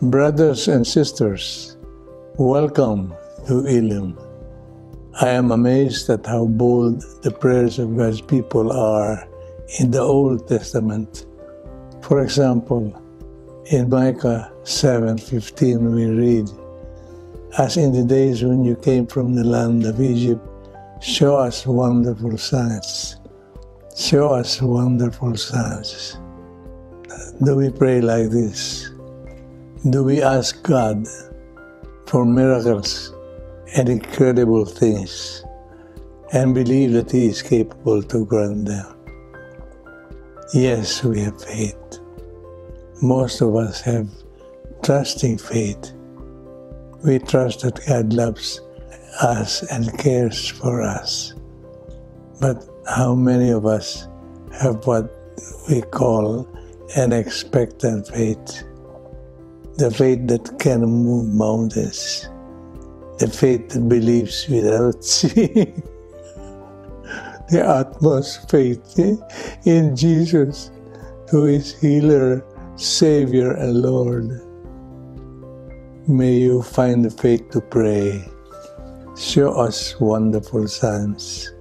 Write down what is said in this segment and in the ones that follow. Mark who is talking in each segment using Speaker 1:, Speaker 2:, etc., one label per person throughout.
Speaker 1: Brothers and sisters, welcome to Elim. I am amazed at how bold the prayers of God's people are in the Old Testament. For example, in Micah 7:15 we read, "As in the days when you came from the land of Egypt, show us wonderful signs. Show us wonderful signs." Do we pray like this? Do we ask God for miracles and incredible things and believe that He is capable to grant them? Yes, we have faith. Most of us have trusting faith. We trust that God loves us and cares for us. But how many of us have what we call an expectant faith? The faith that can move mountains. The faith that believes without seeing. The utmost faith in Jesus, who is healer, Savior, and Lord. May you find the faith to pray. Show us wonderful signs.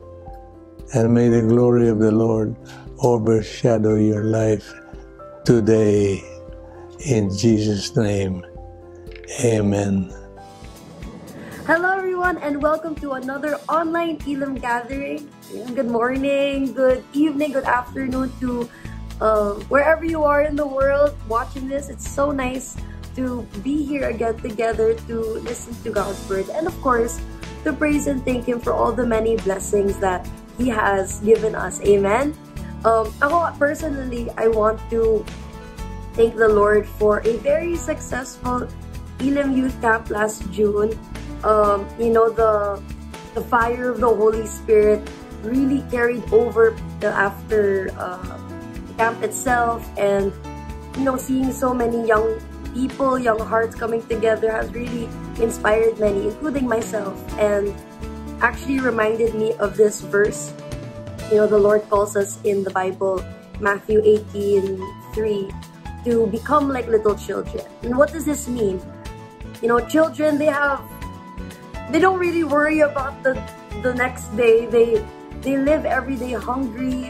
Speaker 1: And may the glory of the Lord overshadow your life today. In Jesus' name, amen.
Speaker 2: Hello everyone and welcome to another online Elim gathering. Good morning, good evening, good afternoon to wherever you are in the world watching this. It's so nice to be here again together to listen to God's word and of course to praise and thank Him for all the many blessings that He has given us. Amen. Ako personally, I want to thank the Lord for a very successful Elim Youth Camp last June. The fire of the Holy Spirit really carried over after the camp itself, and seeing so many young people, young hearts coming together has really inspired many, including myself, and actually reminded me of this verse. The Lord calls us in the Bible, Matthew 18:3, to become like little children. And what does this mean? Children, they don't really worry about the next day. They live every day hungry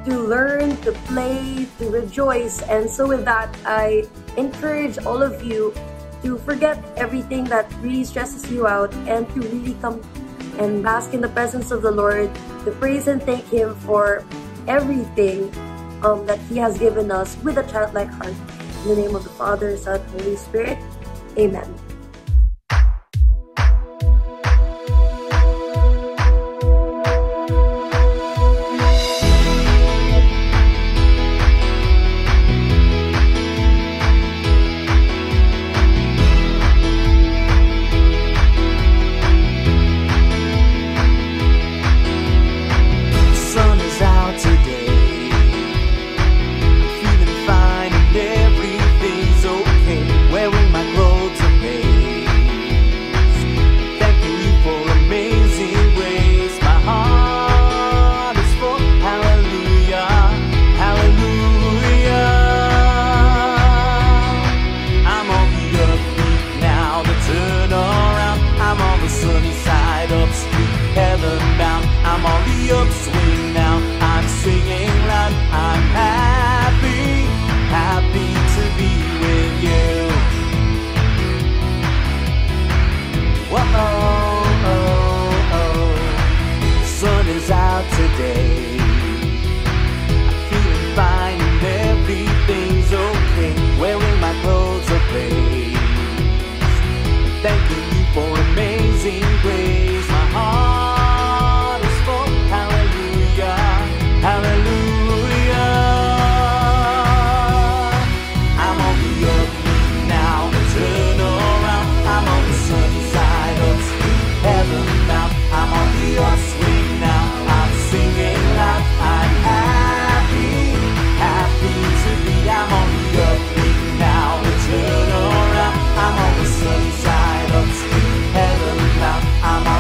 Speaker 2: to learn, to play, to rejoice. And so with that, I encourage all of you to forget everything that really stresses you out and to really come and bask in the presence of the Lord, to praise and thank Him for everything that He has given us with a childlike heart. In the name of the Father, Son, and Holy Spirit. Amen.
Speaker 3: I'm on the sunny side of heaven now. I'm on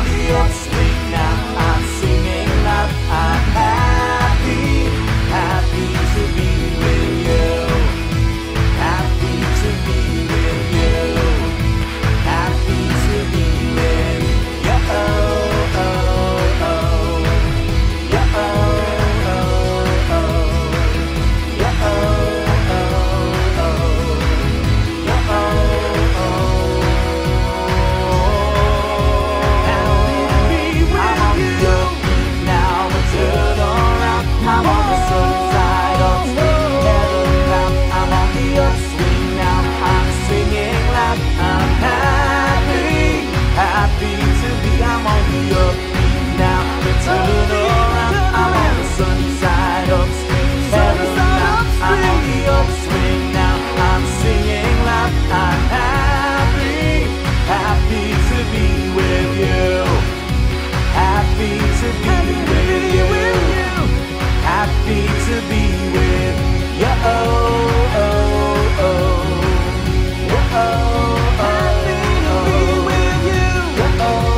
Speaker 3: happy to be. I'm on the upbeat now. Turn around, I'm on the sunny side upswing. Heaven now, I'm on the upswing now. I'm singing loud. I'm happy, happy to be with you. Happy to be with you. Happy to be with you. Oh, oh, oh. Oh, oh, happy to be with you. Oh,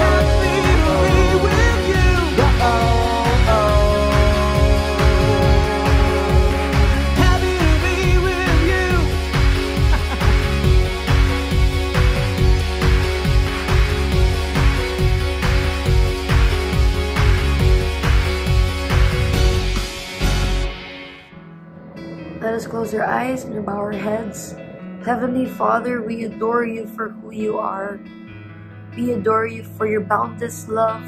Speaker 3: happy to be with you. Oh, oh. Happy to be with you.
Speaker 2: Let us close our eyes and bow our heads. Heavenly Father, we adore you for who you are. We adore you for your boundless love,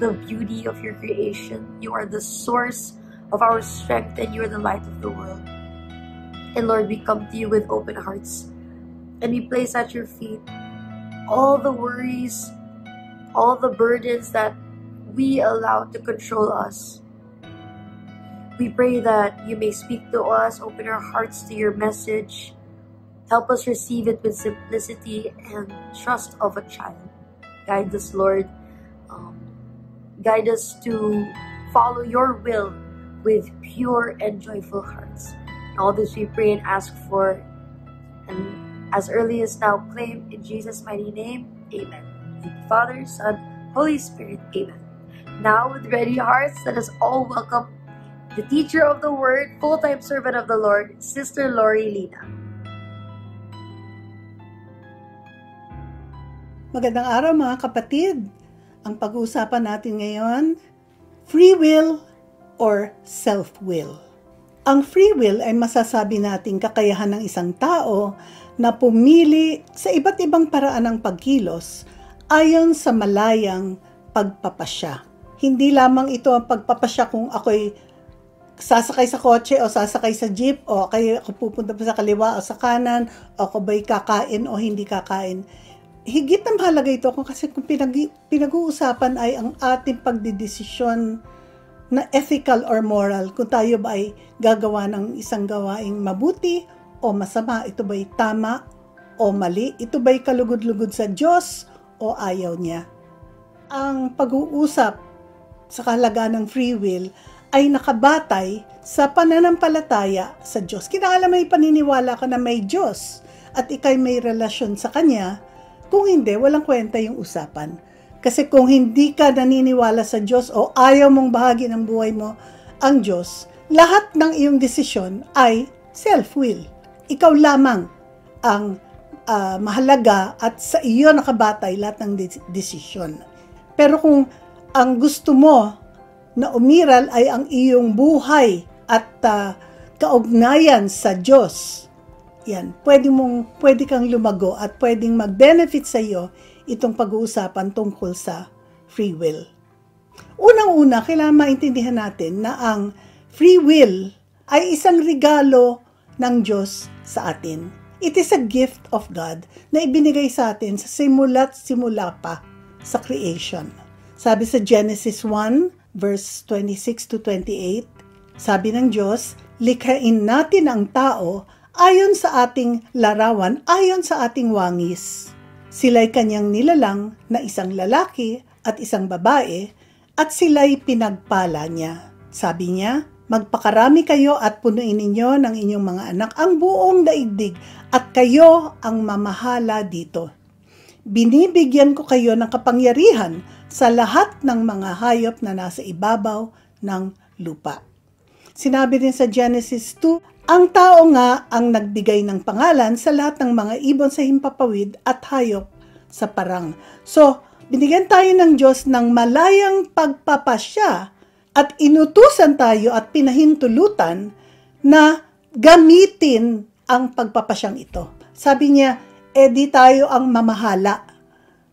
Speaker 2: the beauty of your creation. You are the source of our strength and you are the light of the world. And Lord, we come to you with open hearts and we place at your feet all the worries, all the burdens that we allow to control us. We pray that you may speak to us, open our hearts to your message. Help us receive it with simplicity and trust of a child. Guide us, Lord. Guide us to follow your will with pure and joyful hearts. All this we pray and ask for, and as early as now claim in Jesus' mighty name. Amen. In the Father, Son, Holy Spirit. Amen. Now with ready hearts, let us all welcome the teacher of the word, full-time servant of the Lord, Sister Lori Lina.
Speaker 4: Magandang araw mga kapatid. Ang pag-uusapan natin ngayon, free will or self-will. Ang free will ay masasabi nating kakayahan ng isang tao na pumili sa iba't ibang paraan ng pagkilos ayon sa malayang pagpapasya. Hindi lamang ito ang pagpapasya kung ako'y sasakay sa kotse o sasakay sa jeep o ako pupunta pa sa kaliwa o sa kanan o ako ba'y kakain o hindi kakain. Higit na mahalaga ito kasi kung pinag-uusapan ay ang ating pagdidesisyon na ethical or moral, kung tayo ba ay gagawa ng isang gawaing mabuti o masama, ito ba'y tama o mali, ito ba'y kalugod-lugod sa Diyos o ayaw niya. Ang pag-uusap sa kahalagaan ng free will ay nakabatay sa pananampalataya sa Diyos. Kinakailangan may paniniwala ka na may Diyos at ikay may relasyon sa Kanya. Kung hindi, walang kwenta yung usapan. Kasi kung hindi ka naniniwala sa Diyos o ayaw mong bahagi ng buhay mo ang Diyos, lahat ng iyong desisyon ay self-will. Ikaw lamang ang mahalaga at sa iyo nakabatay lahat ng desisyon. Pero kung ang gusto mo na umiral ay ang iyong buhay at kaugnayan sa Diyos, yan, pwede kang lumago at pwedeng mag-benefit sa iyo itong pag-uusapan tungkol sa free will. Unang-una, kailangan maintindihan natin na ang free will ay isang regalo ng Diyos sa atin. It is a gift of God na ibinigay sa atin sa simula't simula pa sa creation. Sabi sa Genesis 1, verse 26 to 28, sabi ng Diyos, likhain natin ang tao ayon sa ating larawan, ayon sa ating wangis. Sila'y kanyang nilalang na isang lalaki at isang babae at sila'y pinagpala niya. Sabi niya, magpakarami kayo at punuin ninyo ng inyong mga anak ang buong daigdig at kayo ang mamahala dito. Binibigyan ko kayo ng kapangyarihan sa lahat ng mga hayop na nasa ibabaw ng lupa. Sinabi din sa Genesis 2, ang tao nga ang nagbigay ng pangalan sa lahat ng mga ibon sa himpapawid at hayop sa parang. So, binigyan tayo ng Diyos ng malayang pagpapasya at inutusan tayo at pinahintulutan na gamitin ang pagpapasyang ito. Sabi niya, di tayo ang mamahala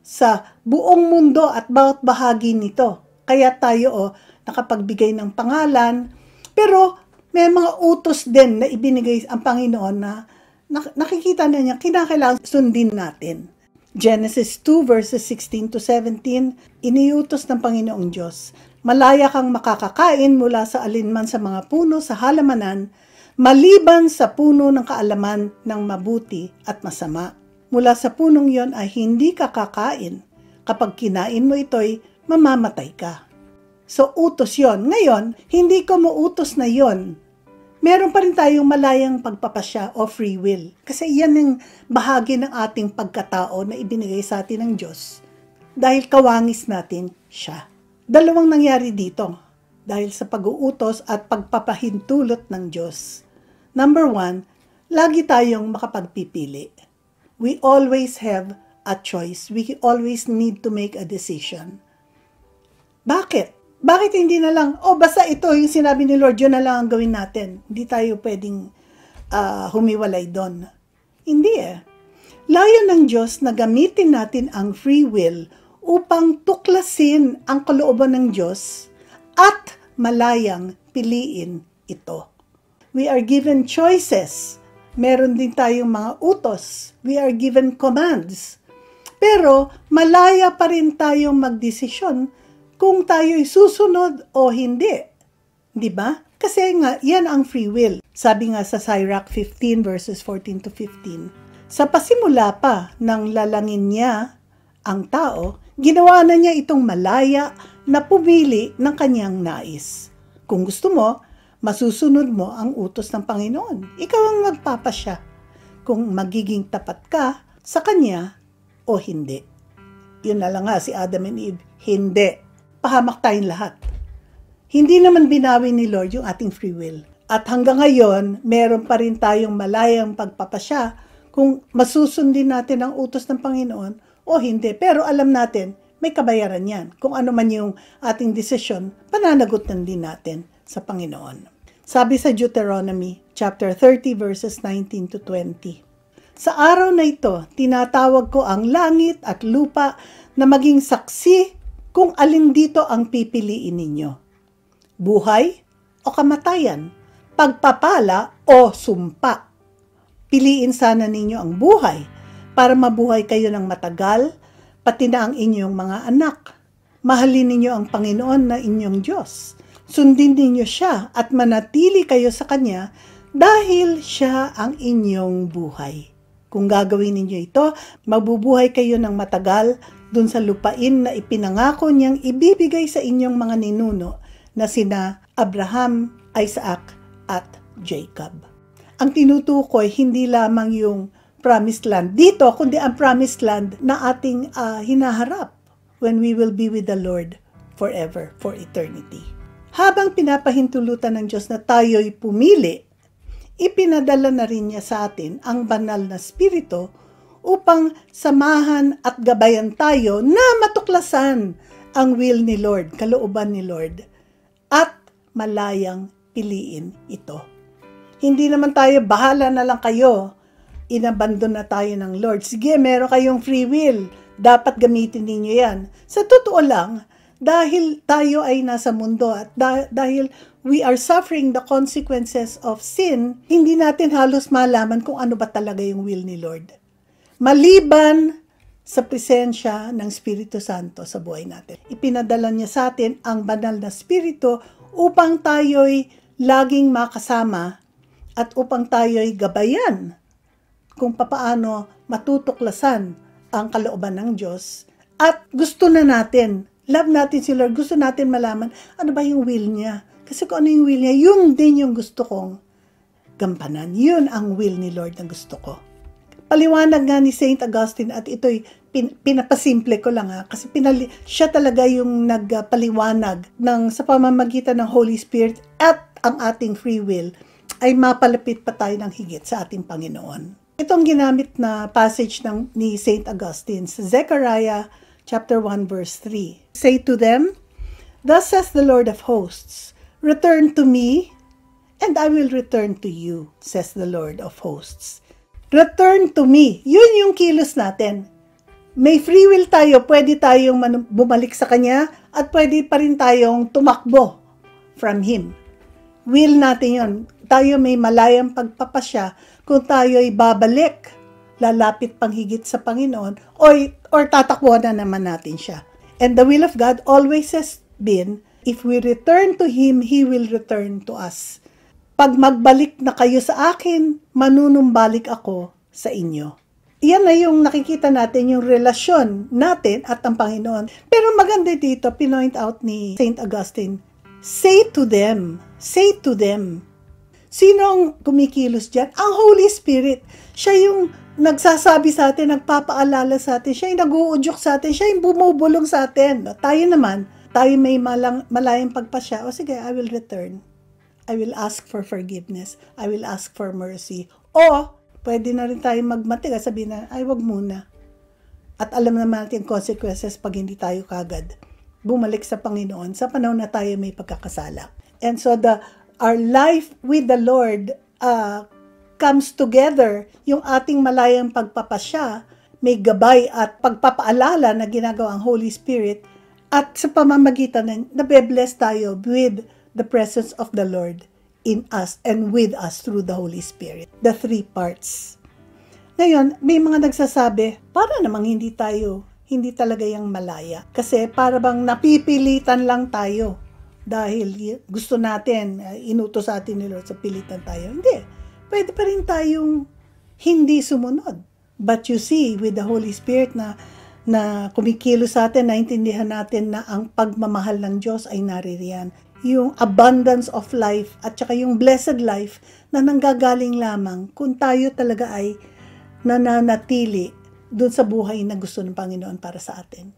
Speaker 4: sa buong mundo at bawat bahagi nito. Kaya tayo nakapagbigay ng pangalan, pero may mga utos din na ibinigay ang Panginoon na nakikita na niya, kinakailangan sundin natin. Genesis 2 verses 16 to 17, iniutos ng Panginoong Diyos, malaya kang makakakain mula sa alinman sa mga puno sa halamanan, maliban sa puno ng kaalaman ng mabuti at masama. Mula sa punong yon ay hindi ka kakain. Kapag kinain mo ito'y mamamatay ka. So, utos yon. Ngayon, hindi ko muutos na yon. Meron pa rin tayong malayang pagpapasya o free will. Kasi yan yung bahagi ng ating pagkatao na ibinigay sa atin ng Diyos. Dahil kawangis natin siya. Dalawang nangyari dito. Dahil sa pag-uutos at pagpapahintulot ng Diyos. Number 1, lagi tayong makapagpipili. We always have a choice. We always need to make a decision. Bakit? Bakit hindi na lang, basta ito yung sinabi ni Lord, yun na lang ang gawin natin. Hindi tayo pwedeng humiwalay doon. Hindi Layo ng Diyos na gamitin natin ang free will upang tuklasin ang kalooban ng Diyos at malayang piliin ito. We are given choices. Meron din tayong mga utos. We are given commands. Pero malaya pa rin tayong magdesisyon kung tayo'y susunod o hindi. Di ba? Kasi nga, yan ang free will. Sabi nga sa Sirach 15 verses 14 to 15, sa pasimula pa ng lalangin niya ang tao, ginawa na niya itong malaya na pumili ng kanyang nais. Kung gusto mo, masusunod mo ang utos ng Panginoon. Ikaw ang magpapasya kung magiging tapat ka sa Kanya o hindi. Yun na lang nga si Adam and Eve, hindi. Pahamak tayong lahat. Hindi naman binawi ni Lord yung ating free will. At hanggang ngayon, meron pa rin tayong malayang pagpapasya kung masusundin natin ang utos ng Panginoon o hindi. Pero alam natin, may kabayaran yan. Kung ano man yung ating desisyon, pananagutan din natin sa Panginoon. Sabi sa Deuteronomy chapter 30 verses 19 to 20. Sa araw na ito, tinatawag ko ang langit at lupa na maging saksi kung alin dito ang pipiliin ninyo. Buhay o kamatayan, pagpapala o sumpa. Piliin sana ninyo ang buhay para mabuhay kayo ng matagal, pati na ang inyong mga anak. Mahalin ninyo ang Panginoon na inyong Diyos. Sundin ninyo siya at manatili kayo sa Kanya dahil siya ang inyong buhay. Kung gagawin ninyo ito, mabubuhay kayo ng matagal dun sa lupain na ipinangako niyang ibibigay sa inyong mga ninuno na sina Abraham, Isaac at Jacob. Ang tinutukoy hindi lamang yung promised land dito, kundi ang promised land na ating hinaharap when we will be with the Lord forever, for eternity. Habang pinapahintulutan ng Diyos na tayo'y pumili, ipinadala na rin niya sa atin ang banal na spirito upang samahan at gabayan tayo na matuklasan ang will ni Lord, kalooban ni Lord, at malayang piliin ito. Hindi naman tayo, bahala na lang kayo, inabandon na tayo ng Lord. Sige, meron kayong free will, dapat gamitin ninyo yan. Sa totoo lang, dahil tayo ay nasa mundo at dahil we are suffering the consequences of sin, hindi natin halos malaman kung ano ba talaga yung will ni Lord. Maliban sa presensya ng Espiritu Santo sa buhay natin. Ipinadala niya sa atin ang banal na Espiritu upang tayo'y laging makasama at upang tayo'y gabayan kung papaano matutuklasan ang kalooban ng Diyos. At gusto na natin, love natin si Lord, gusto natin malaman ano ba yung will niya. Kasi kung ano yung will niya, yun din yung gusto kong gampanan. Yun ang will ni Lord na gusto ko. Paliwanag nga ni Saint Augustine, at ito'y pinapasimple ko lang kasi siya talaga yung nagpaliwanag ng sa pamamagitan ng Holy Spirit at ang ating free will ay mapalapit pa tayo ng higit sa ating Panginoon. Itong ginamit na passage ni Saint Augustine sa Zechariah chapter 1 verse 3. Say to them, "Thus says the Lord of hosts, return to me, and I will return to you, says the Lord of hosts." Return to me. Yun yung kilos natin. May free will tayo. Pwede tayong bumalik sa Kanya at pwede pa rin tayong tumakbo from Him. Will natin yun. Tayo may malayang pagpapasya kung tayo'y babalik lalapit pang higit sa Panginoon or tatakbo na naman natin siya. And the will of God always has been, if we return to Him, He will return to us. Pag magbalik na kayo sa akin, manunumbalik ako sa inyo. Iyan na yung nakikita natin, yung relasyon natin at ang Panginoon. Pero maganda dito, pinoint out ni St. Augustine, say to them. Sino ang kumikilos dyan? Ang Holy Spirit. Siya yung nagsasabi sa atin, nagpapaalala sa atin, siya yung nag-uudyok sa atin, siya yung bumubulong sa atin. Tayo naman, tayo may malayang pagpasya. O sige, I will return. I will ask for forgiveness. I will ask for mercy. O, pwede na rin tayo magmatigas, sabihin na, ay wag muna. At alam naman natin yung consequences pag hindi tayo kagad bumalik sa Panginoon sa panahon na tayo may pagkakasala. And so our life with the Lord comes together, yung ating malayang pagpapasya, may gabay at pagpapaalala na ginagawa ang Holy Spirit, at sa pamamagitan ng nabe-bless tayo with the presence of the Lord in us and with us through the Holy Spirit. The three parts. Ngayon, may mga nagsasabi, para namang hindi talaga yung malaya. Kasi para bang napipilitan lang tayo dahil gusto natin, inutos sa atin ni Lord sa pilitan tayo. Hindi. Pwede pa rin tayong hindi sumunod. But you see, with the Holy Spirit na kumikilos sa atin, naintindihan natin na ang pagmamahal ng Diyos ay naririyan. Yung abundance of life at saka yung blessed life na nanggagaling lamang kung tayo talaga ay nananatili doon sa buhay na gusto ng Panginoon para sa atin.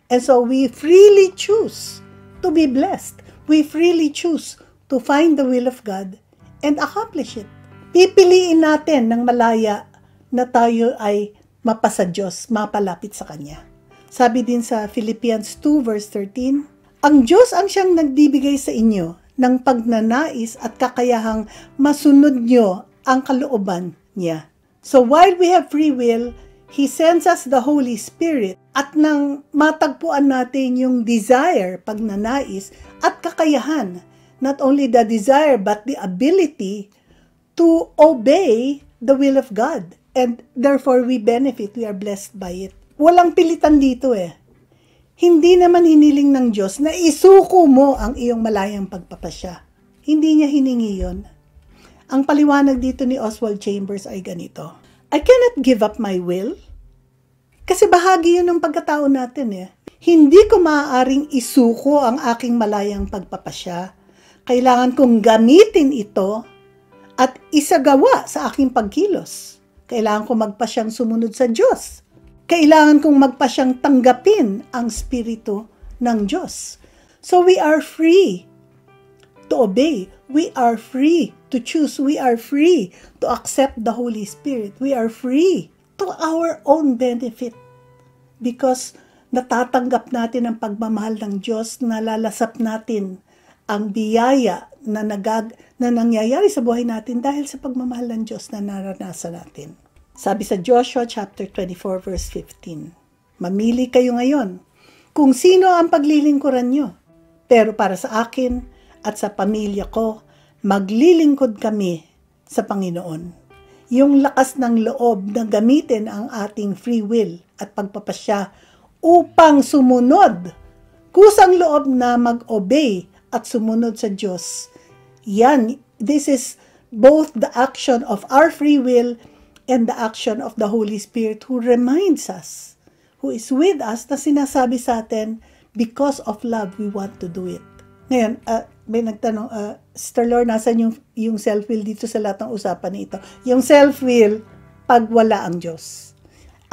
Speaker 4: And so we freely choose to be blessed. We freely choose to find the will of God and accomplish it. Pipiliin natin ng malaya na tayo ay mapasa Diyos, mapalapit sa Kanya. Sabi din sa Philippians 2 verse 13, ang Diyos ang siyang nagbibigay sa inyo ng pagnanais at kakayahang masunod nyo ang kalooban niya. So while we have free will, He sends us the Holy Spirit, at nang matagpuan natin yung desire, pagnanais at kakayahan, not only the desire but the ability to obey the will of God. And therefore we benefit, we are blessed by it. Walang pilitan dito eh. Hindi naman hiniling ng Diyos na isuko mo ang iyong malayang pagpapasya. Hindi niya hiningi yun. Ang paliwanag dito ni Oswald Chambers ay ganito. I cannot give up my will. Kasi bahagi yun ng pagkatao natin eh. Hindi ko maaaring isuko ang aking malayang pagpapasya. Kailangan kong gamitin ito at isagawa sa aking pagkilos. Kailangan kong magpasyang sumunod sa Diyos. Kailangan kong magpasyang tanggapin ang Espiritu ng Diyos. So we are free to obey. We are free to choose. We are free to accept the Holy Spirit. We are free to our own benefit. Because natatanggap natin ang pagmamahal ng Diyos, nalalasap natin ang biyaya na nangyayari sa buhay natin dahil sa pagmamahal ng Diyos na naranasan natin. Sabi sa Joshua chapter 24 verse 15, mamili kayo ngayon kung sino ang paglilingkuran nyo. Pero para sa akin at sa pamilya ko, maglilingkod kami sa Panginoon. Yung lakas ng loob na gamitin ang ating free will at pagpapasya upang sumunod. Kusang loob na mag-obey at sumunod sa Diyos. Yan, this is both the action of our free will and the action of the Holy Spirit who reminds us, who is with us, na sinasabi sa atin, because of love, we want to do it. Ngayon, may nagtanong, Sister Lord, nasan yung self-will dito sa lahat ng usapan nito? Yung self-will, pag wala ang Diyos.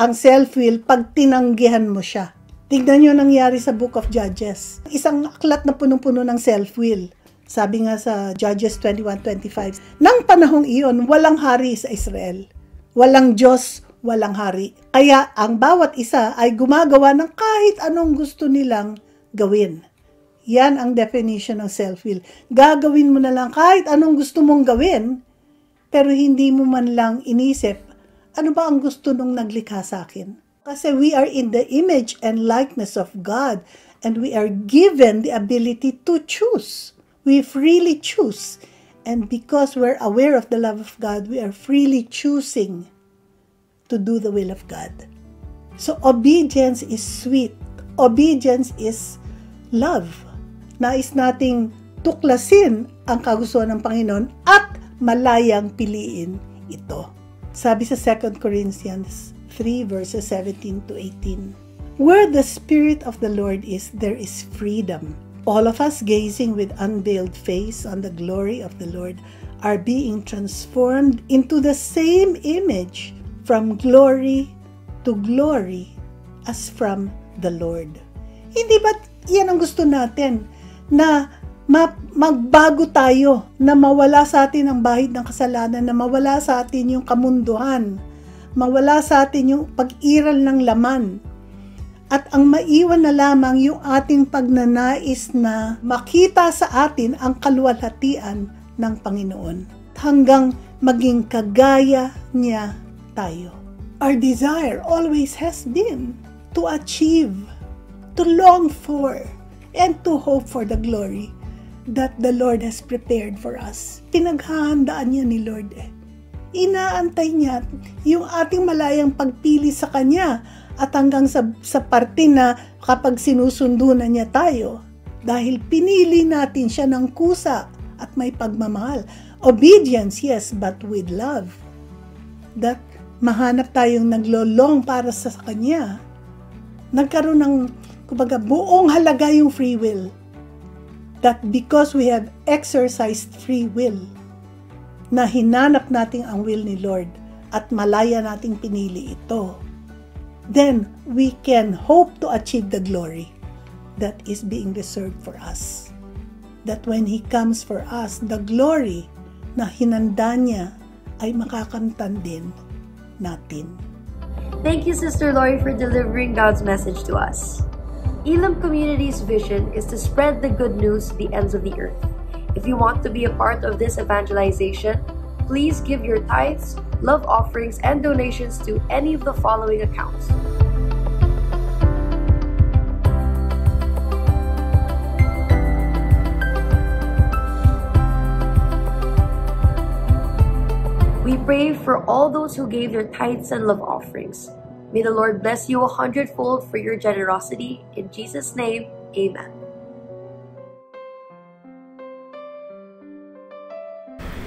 Speaker 4: Ang self-will, pag tinanggihan mo siya. Tignan nyo nangyari sa Book of Judges. Isang aklat na punong-puno ng self-will. Sabi nga sa Judges 21:25, nang panahong iyon, walang hari sa Israel. Walang Diyos, walang hari. Kaya ang bawat isa ay gumagawa ng kahit anong gusto nilang gawin. Yan ang definition ng self-will. Gagawin mo na lang kahit anong gusto mong gawin, pero hindi mo man lang inisip, ano ba ang gusto nung naglikha sa akin? Kasi we are in the image and likeness of God, and we are given the ability to choose. We freely choose. And because we're aware of the love of God, we are freely choosing to do the will of God. So obedience is sweet. Obedience is love. Nais nating tuklasin ang kagustuhan ng Panginoon at malayang piliin ito. Sabi sa 2 Corinthians 3 verses 17 to 18. Where the Spirit of the Lord is, there is freedom. All of us gazing with unveiled face on the glory of the Lord are being transformed into the same image from glory to glory as from the Lord. Hindi ba yan ang gusto natin? Na magbago tayo, na mawala sa atin ang bahid ng kasalanan, na mawala sa atin yung kamunduhan, mawala sa atin yung pag-iral ng laman, at ang maiwan na lamang yung ating pagnanais na makita sa atin ang kaluwalhatian ng Panginoon hanggang maging kagaya niya tayo. Our desire always has been to achieve, to long for, and to hope for the glory that the Lord has prepared for us. Pinaghahandaan niya ni Lord Inaantay niya yung ating malayang pagpili sa Kanya at hanggang sa parte na kapag sinusundo na niya tayo dahil pinili natin siya ng kusa at may pagmamahal. Obedience, yes, but with love. That mahanap tayong naglolong para sa Kanya. Nagkaroon ng kumbaga buong halaga yung free will. That because we have exercised free will, na hinanap natin ang will ni Lord at malaya nating pinili ito, then we can hope to achieve the glory that is being reserved for us. That when He comes for us, the glory na hinanda niya ay makakamtan din natin.
Speaker 2: Thank you, Sister Lori, for delivering God's message to us. Elim Community's vision is to spread the good news to the ends of the earth. If you want to be a part of this evangelization, please give your tithes, love offerings, and donations to any of the following accounts. We pray for all those who gave their tithes and love offerings. May the Lord bless you 100-fold for your generosity. In Jesus' name, amen.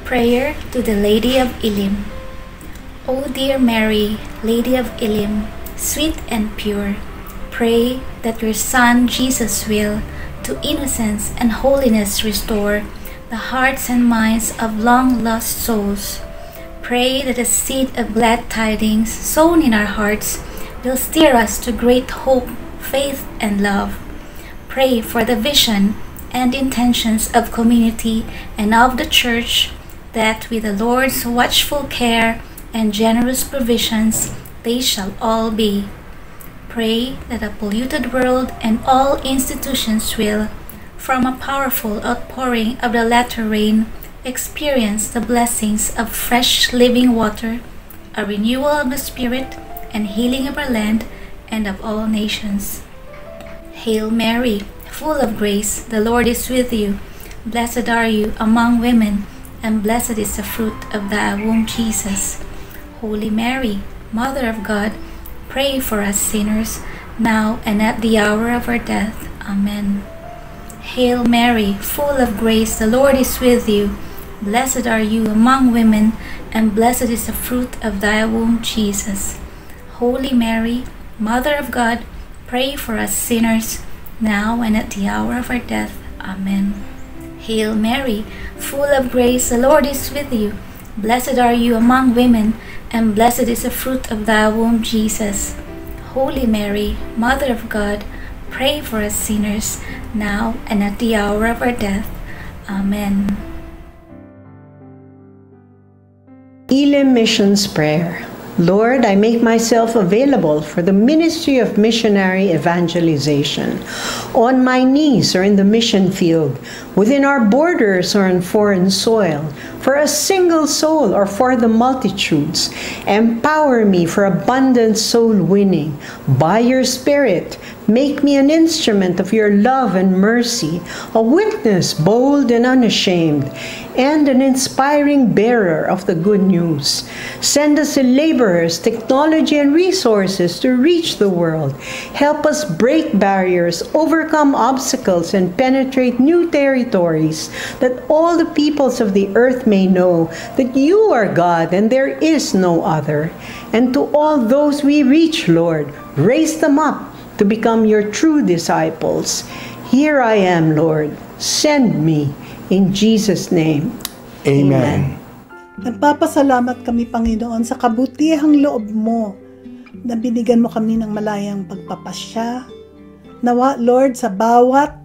Speaker 5: Prayer to the Lady of Elim. O dear Mary, Lady of Elim, sweet and pure, pray that your Son Jesus will, to innocence and holiness restore the hearts and minds of long-lost souls. Pray that the seed of glad tidings sown in our hearts will steer us to great hope, faith, and love. Pray for the vision and intentions of community and of the Church, that with the Lord's watchful care and generous provisions they shall all be. Pray that a polluted world and all institutions will, from a powerful outpouring of the latter rain, experience the blessings of fresh living water, a renewal of the Spirit, and healing of our land and of all nations. Hail Mary, full of grace, the Lord is with you. Blessed are you among women, and blessed is the fruit of thy womb, Jesus. Holy Mary, Mother of God, pray for us sinners, now and at the hour of our death. Amen. Hail Mary, full of grace, the Lord is with you. Blessed are you among women, and blessed is the fruit of thy womb, Jesus. Holy Mary, Mother of God, pray for us sinners, now and at the hour of our death. Amen. Hail Mary, full of grace, the Lord is with you. Blessed are you among women, and blessed is the fruit of thy womb, Jesus. Holy Mary, Mother of God, pray for us sinners, now and at the hour of our death. Amen.
Speaker 6: Elim Missions Prayer. Lord, I make myself available for the ministry of missionary evangelization, on my knees or in the mission field, within our borders or on foreign soil, for a single soul or for the multitudes. Empower me for abundant soul winning. By your Spirit, Make me an instrument of your love and mercy, a witness bold and unashamed, and an inspiring bearer of the good news. Send us laborers, technology, and resources to reach the world. Help us break barriers, overcome obstacles, and penetrate new territories, that all the peoples of the earth may know that you are God and there is no other. And to all those we reach, Lord, raise them up to become your true disciples. Here I am, Lord. Send me. In Jesus' name. Amen.
Speaker 4: Nagpapasalamat kami, Panginoon, sa kabutihang loob mo na binigyan mo kami ng malayang pagpapasya. Nawa, Lord, sa bawat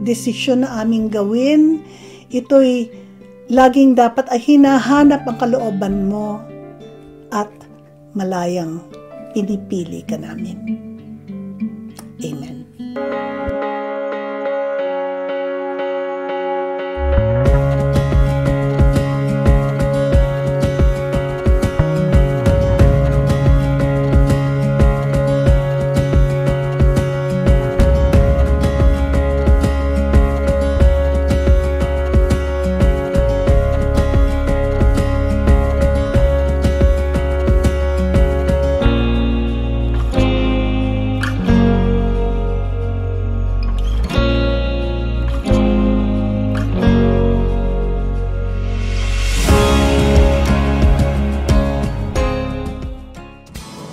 Speaker 4: desisyon na aming gawin, ito'y laging dapat ay hinahanap ang kalooban mo at malayang pinipili ka namin. Amen.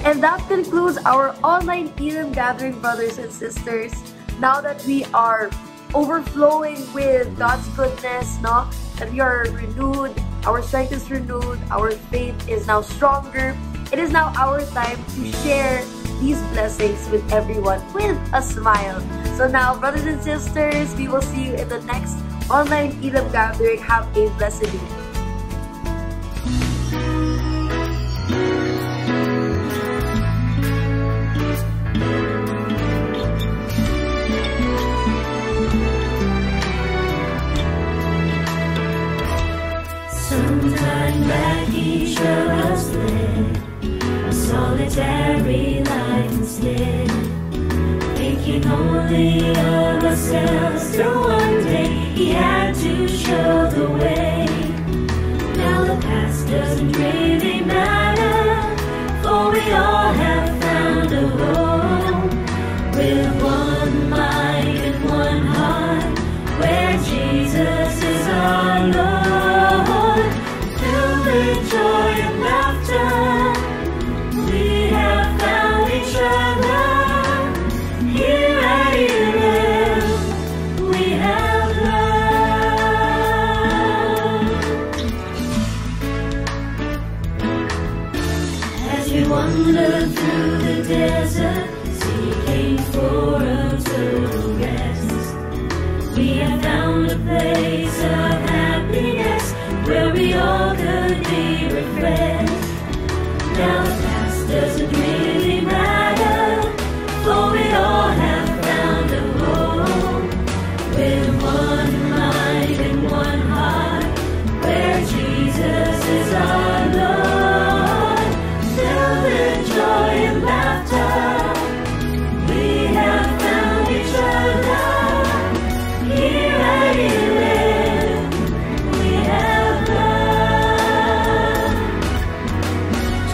Speaker 2: And that concludes our online Elim gathering, brothers and sisters. Now that we are overflowing with God's goodness, no? That we are renewed, our strength is renewed, our faith is now stronger. It is now our time to share these blessings with everyone with a smile. So now, brothers and sisters, we will see you in the next online Elim gathering. Have a blessed day.
Speaker 3: Sometime back each of us led a solitary life instead, thinking only of ourselves till one day he had to show the way. Now the past doesn't really matter, for we all have found a home with one mind and one heart, where Jesus is our Lord. Joy and laughter, we have found each other. Here at Elim, we have love. As we wander through the desert, seeking for a total rest, we have found a place of happiness where we all could be refreshed. Now the past doesn't really matter, for we all have found a home with one mind and one heart, where Jesus is our Lord. Filled with joy and laughter, we have found each other. Here at Elim, we have love.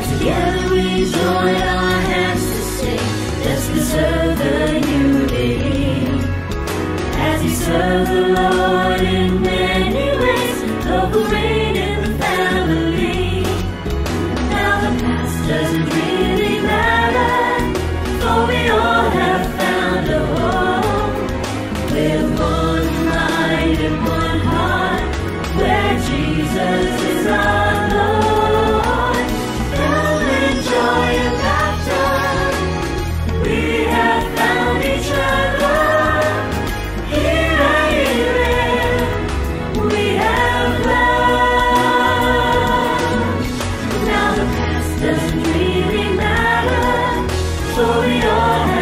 Speaker 3: Together we join our hands to sing, let's preserve the unity. As we serve the Lord in many ways, love will reign in the family. Now the past doesn't really matter, for we all have found a home with one mind and one heart, where Jesus is our Lord. Filled with joy and laughter, we have found each other. Here at Elim, we have love. Now the past doesn't really matter, for we all have